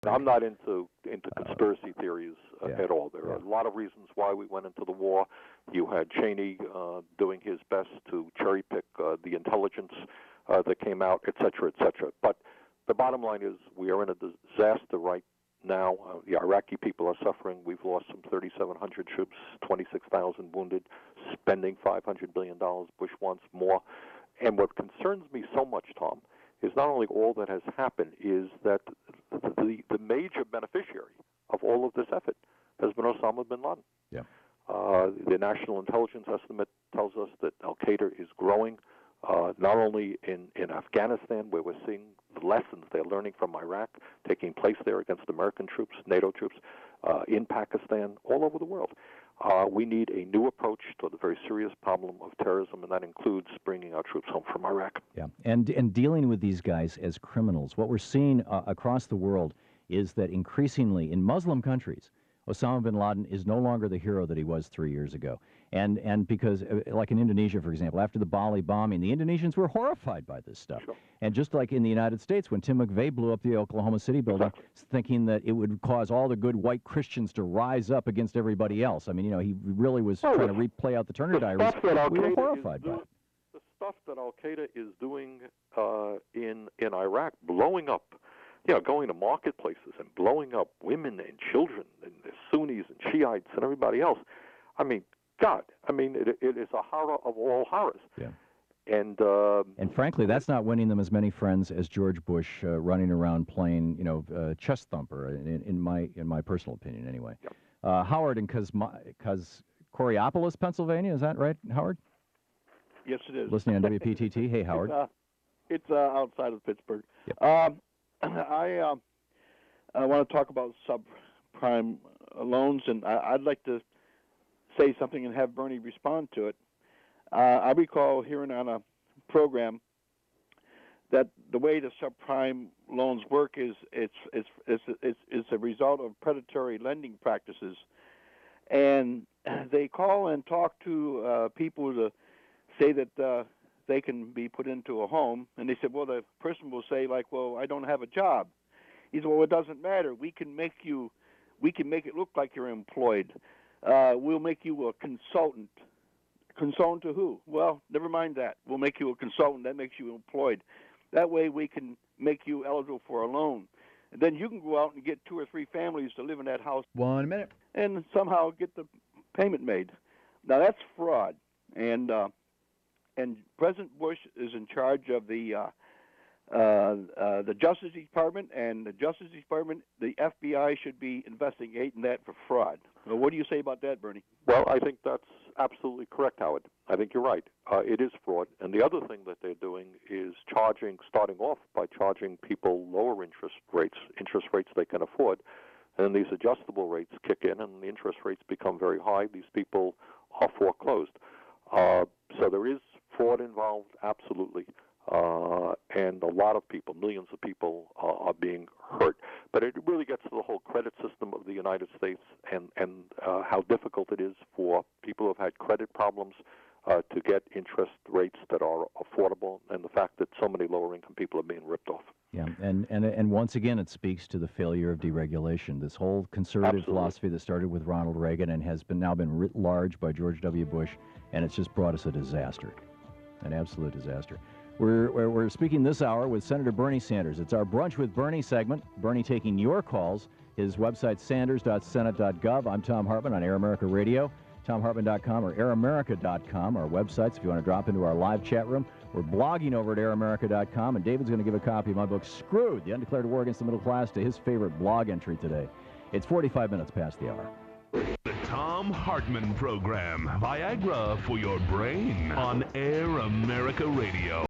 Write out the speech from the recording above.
I'm not into conspiracy theories at all. There are a lot of reasons why we went into the war. You had Cheney doing his best to cherry-pick the intelligence that came out, et cetera, et cetera. But the bottom line is we are in a disaster right now. The Iraqi people are suffering. We've lost some 3,700 troops, 26,000 wounded, spending $500 billion. Bush wants more. And what concerns me so much, Tom, is not only all that has happened, is that the major beneficiary of all of this effort has been Osama bin Laden. Yeah. The national intelligence estimate tells us that al-Qaeda is growing, not only in Afghanistan, where we're seeing the lessons they're learning from Iraq taking place there against American troops, NATO troops, in Pakistan, all over the world. We need a new approach to the very serious problem of terrorism, and that includes bringing our troops home from Iraq. Yeah, and dealing with these guys as criminals. What we're seeing across the world is that increasingly in Muslim countries, Osama bin Laden is no longer the hero that he was 3 years ago. And because, like in Indonesia, for example, after the Bali bombing, the Indonesians were horrified by this stuff. Sure. And just like in the United States, when Tim McVeigh blew up the Oklahoma City building, thinking that it would cause all the good white Christians to rise up against everybody else. I mean, you know, he really was trying to replay out the Turner Diaries. We were horrified by it. The stuff that al-Qaeda is doing in Iraq, blowing up, you know, going to marketplaces and blowing up women and children and the Sunnis and Shiites and everybody else. I mean, God, I mean, it is a horror of all horrors. Yeah. And frankly, that's not winning them as many friends as George Bush running around playing, you know, chest thumper. In my personal opinion, anyway. Yep. Howard in Coriopolis, Pennsylvania, is that right, Howard? Yes, it is. Listening on WPTT. Hey, Howard. It's outside of Pittsburgh. Yep. I want to talk about subprime loans, and I'd like to say something and have Bernie respond to it. I recall hearing on a program that the way the subprime loans work is it's a result of predatory lending practices, and they call and talk to people to say that they can be put into a home, and they said, well, the person will say, like, well, I don't have a job. He said, well, it doesn't matter. We can make it look like you're employed. We'll make you a consultant. Consultant to who? Well, never mind that. We'll make you a consultant. That makes you employed. That way we can make you eligible for a loan. And then you can go out and get 2 or 3 families to live in that house. 1 minute. And somehow get the payment made. Now, that's fraud. And President Bush is in charge of the Justice Department, and the Justice Department, the FBI should be investigating that for fraud. Well, what do you say about that, Bernie? Well, I think that's absolutely correct, Howard. I think you're right. It is fraud. And the other thing that they're doing is starting off by charging people lower interest rates they can afford. And then these adjustable rates kick in, and the interest rates become very high. These people are foreclosed. So there is fraud involved, absolutely. And a lot of people, millions of people, are being hurt. But it really gets to the whole credit system of the United States and how difficult it is for people who have had credit problems to get interest rates that are affordable, and the fact that so many lower-income people are being ripped off. Yeah, and once again, it speaks to the failure of deregulation. This whole conservative philosophy that started with Ronald Reagan and has now been writ large by George W. Bush, and it's just brought us a disaster, an absolute disaster. We're speaking this hour with Senator Bernie Sanders. It's our Brunch with Bernie segment. Bernie taking your calls. His website, sanders.senate.gov. I'm Thom Hartmann on Air America Radio, ThomHartmann.com or AirAmerica.com, our websites if you want to drop into our live chat room. We're blogging over at AirAmerica.com, and David's going to give a copy of my book, Screwed, The Undeclared War Against the Middle Class, to his favorite blog entry today. It's 45 minutes past the hour. The Thom Hartmann Program, Viagra for your brain, on Air America Radio.